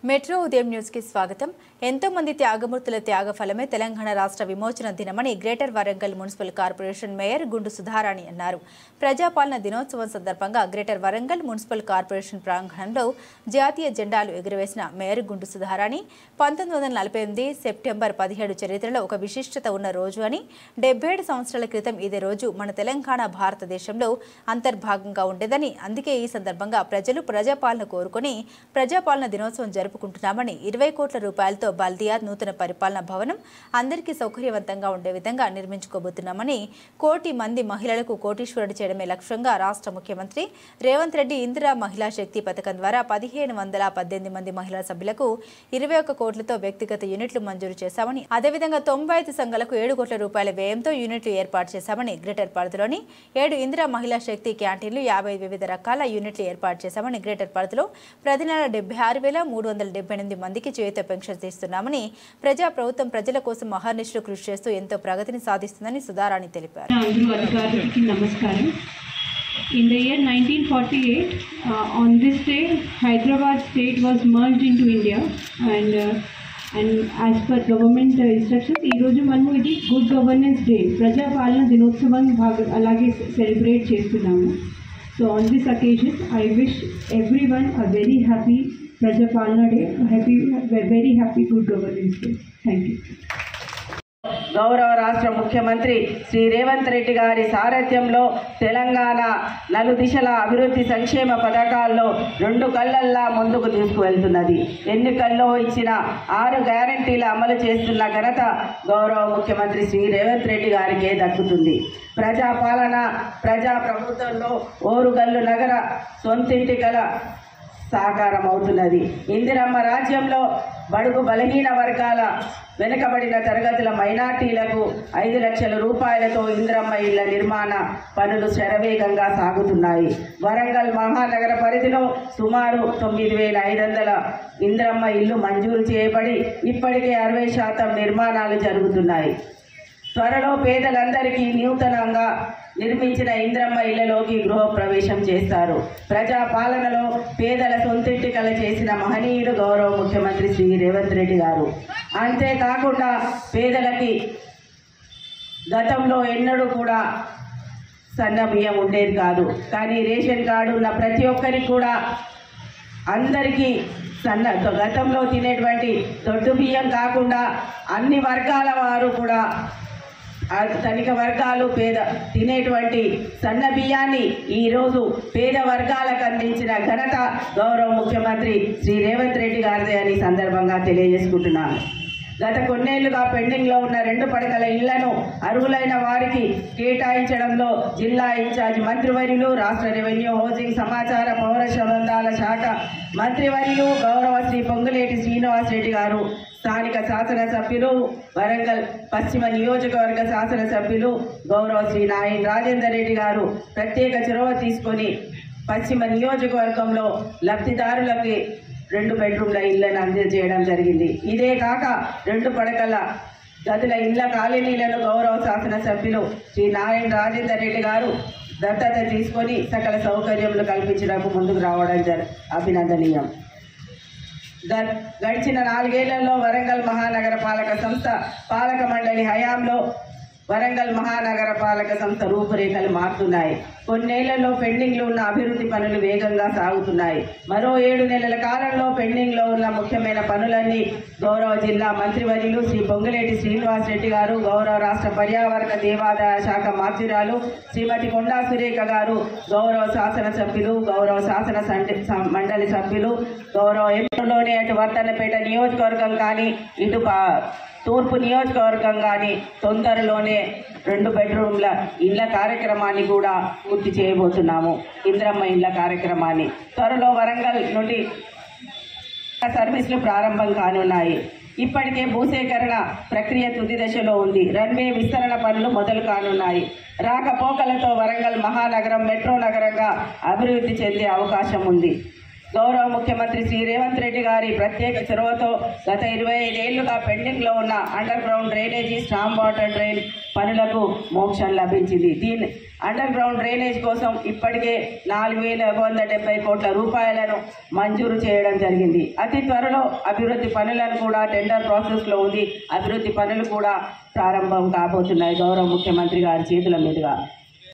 Metro ఉదయం news కి స్వాగతం. ఎంతో మంది త్యాగమూర్తుల త్యాగ ఫలమే తెలంగాణ రాష్ట్ర విమోచన దినమని greater Warangal municipal corporation mayor Gundu Sudharani అన్నారు. ప్రజాపాలన దినోత్సవం సందర్భంగా గ్రేటర్ వరంగల్ మున్సిపల్ కార్పొరేషన్ ప్రాంగణంలో జాతీయ జెండాలు ఎగురవేసిన మేయర్ గుండు సుధారాణి 1948 సెప్టెంబర్ 17 చరిత్రలో ఒక విశిష్టత ఉన్న రోజు అని, 77 సంవత్సరాల క్రితం ఇదే రోజు మన తెలంగాణ భారతదేశంలో అంతర్భాగంగా ఉండేదని, అందుకే ఈ సందర్భంగా ప్రజలు ప్రజాపాలన కోరుకొని ప్రజాపాలన దినోత్సవం జరుపుకుంటున్నామని, 20 కోట్ల రూపాయలతో బల్దియా నూతన పరిపాలన భవనం అందరికీ సౌకర్యవంతంగా ఉండే విధంగా నిర్మించుకోబోతున్నామని, 1 కోటి మంది మహిళలకు కోటీశ్వరుడు చేయడమే లక్ష్యంగా రాష్ట్ర ముఖ్యమంత్రి రేవంత్ రెడ్డి ఇందిరా మహిళా శక్తి పథకం ద్వారా 1518 మంది మహిళా సభ్యులకు 21 కోట్లతో వ్యక్తిగత యూనిట్లు మంజూరు చేశామని, అదేవిధంగా 95 సంఘాలకు 7 కోట్ల రూపాయల వ్యయంతో యూనిట్లు ఏర్పాటు చేశామని, గ్రేటర్ పరిధిలోని 7 ఇందిరా మహిళా శక్తి క్యాంటీన్లు 50 వివిధ రకాల యూనిట్లు ఏర్పాటు చేశామని, గ్రేటర్ పరిధిలో ప్రతి నెల 76,378 మందికి చేయూత పెన్షన్ ఇస్తున్నామని, ప్రజా ప్రభుత్వం ప్రజల కోసం అహర్నిశలు కృషి చేస్తూ ఎంతో ప్రగతిని సాధిస్తుందని సుధారాణి తెలిపారు. In the year 1948, on this day, Hyderabad state was merged into India, and as per government instructions, ee roju manamu idi good governance day, Praja Palana Dinotsavam alage celebrate chestunnamo. So on this occasion, I wish everyone a very happy Praja Palana day, very happy good governance day. Thank you. గౌరవ రాష్ట్ర ముఖ్యమంత్రి శ్రీ రేవంత్ రెడ్డి గారి సారథ్యంలో తెలంగాణ నలుదిశల అభివృద్ధి సంక్షేమ పథకాల్లో 2 కళ్ళల్లా ముందుకు తీసుకువెళ్తున్నది. ఎన్నికల్లో ఇచ్చిన 6 గ్యారంటీల అమలు చేస్తున్న ఘనత గౌరవ ముఖ్యమంత్రి శ్రీ రేవంత్ రెడ్డి గారికే దక్కుతుంది. ప్రజాపాలన ప్రజా ప్రభుత్వంలో ఓరుగల్లు నగర సొంతింటి కల సాకారం అవుతున్నది. ఇందిరమ్మ రాజ్యంలో బడుగు బలహీన వర్గాల వెనుకబడిన తరగతుల మైనార్టీలకు 5 లక్షల రూపాయలతో ఇందిరమ్మ ఇళ్ల నిర్మాణ పనులు శరవేగంగా సాగుతున్నాయి. వరంగల్ మహానగర పరిధిలో సుమారు 9,500 ఇందిరమ్మ ఇళ్లు మంజూరు చేయబడి ఇప్పటికే 60% నిర్మాణాలు జరుగుతున్నాయి. త్వరలో పేదలందరికీ నూతనంగా నిర్మించిన ఇందిరమ్మ ఇళ్లలోకి గృహప్రవేశం చేస్తారు. ప్రజా పాలనలో పేదల సొంతింటి కల చేసిన మహనీయుడు గౌరవ ముఖ్యమంత్రి శ్రీ రేవంత్ రెడ్డి గారు. అంతేకాకుండా పేదలకి గతంలో ఎన్నడూ కూడా సన్న బియ్యం ఉండేది కాదు, కానీ రేషన్ కార్డు ఉన్న ప్రతి ఒక్కరికి కూడా అందరికీ గతంలో తినేటువంటి దొడ్డు బియ్యం కాకుండా అన్ని వర్గాల వారు కూడా ధనిక వర్గాలు పేద తినేటువంటి సన్న బియ్యాన్ని ఈరోజు పేద వర్గాలకు అందించిన ఘనత గౌరవ ముఖ్యమంత్రి శ్రీ రేవంత్ రెడ్డి గారిదే అని సందర్భంగా తెలియజేసుకుంటున్నాను. గత కొన్నేళ్లుగా పెండింగ్లో ఉన్న 2 పడకల ఇళ్లను అర్హులైన వారికి కేటాయించడంలో జిల్లా ఇన్ఛార్జ్ మంత్రివర్యులు, రాష్ట్ర రెవెన్యూ, హౌసింగ్, సమాచార పౌర సంబంధాల శాఖ మంత్రివర్యులు గౌరవ శ్రీ పొంగులేటి శ్రీనివాస్ రెడ్డి గారు, స్థానిక శాసనసభ్యులు, వరంగల్ పశ్చిమ నియోజకవర్గ శాసనసభ్యులు గౌరవ శ్రీ నాయన్ రాజేందర్ రెడ్డి గారు ప్రత్యేక చొరవ తీసుకొని పశ్చిమ నియోజకవర్గంలో లబ్ధిదారులకి 2 బెడ్రూమ్ల ఇళ్లను అందజేయడం జరిగింది. ఇదే కాక 2 పడకల గదుల ఇళ్ల కాలనీలను గౌరవ శాసనసభ్యులు శ్రీ నాయన్ రాజేందర్ రెడ్డి గారు దత్తత తీసుకొని సకల సౌకర్యములు కల్పించడానికి ముందుకు రావడం అభినందనీయం. గడిచిన 4 ఏళ్లలో వరంగల్ మహానగర పాలక సంస్థ పాలక మండలి హయాంలో వరంగల్ మహానగర పాలక సంస్థ రూపురేఖలు మారుతున్నాయి. కొన్నేళ్లలో పెండింగ్లో ఉన్న అభివృద్ధి పనులు వేగంగా సాగుతున్నాయి. మరో 7 నెలల కాలంలో పెండింగ్లో ఉన్న ముఖ్యమైన పనులన్నీ గౌరవ జిల్లా మంత్రివర్యులు శ్రీ పొంగులేటి శ్రీనివాస్ రెడ్డి గారు, గౌరవ రాష్ట్ర పర్యావరణ దేవాదాయ శాఖ మంత్రురాలు శ్రీమతి కొండా సురేఖ గారు, గౌరవ శాసనసభ్యులు, గౌరవ శాసన మండలి సభ్యులు, గౌరవ ఎంపీలోనే అటు వర్ధన్నపేట నియోజకవర్గం కానీ ఇటు తూర్పు నియోజకవర్గం కానీ తొందరలోనే 2 బెడ్రూమ్ల ఇళ్ల కార్యక్రమాన్ని కూడా పూర్తి చేయబోతున్నాము. ఇందిరమ్మ ఇళ్ల కార్యక్రమాన్ని త్వరలో వరంగల్ నుండి సర్వీసులు ప్రారంభం కానున్నాయి. ఇప్పటికే భూసేకరణ ప్రక్రియ తుది దశలో ఉంది. రన్వే విస్తరణ పనులు మొదలు కానున్నాయి. రాకపోకలతో వరంగల్ మహానగరం మెట్రో నగరంగా అభివృద్ధి చెందే అవకాశం ఉంది. గౌరవ ముఖ్యమంత్రి శ్రీ రేవంత్ రెడ్డి గారి ప్రత్యేక చొరవతో గత 25 ఏళ్లుగా పెండింగ్లో ఉన్న under ground drainage, storm water drain పనులకు మోక్షం లభించింది. దీని అండర్ గ్రౌండ్ డ్రైనేజ్ కోసం ఇప్పటికే 4,170 కోట్ల రూపాయలను మంజూరు చేయడం జరిగింది. అతి త్వరలో అభివృద్ధి పనులను కూడా టెండర్ ప్రాసెస్లో ఉంది. అభివృద్ధి పనులు కూడా ప్రారంభం కాబోతున్నాయి గౌరవ ముఖ్యమంత్రి గారి చేతుల మీదుగా.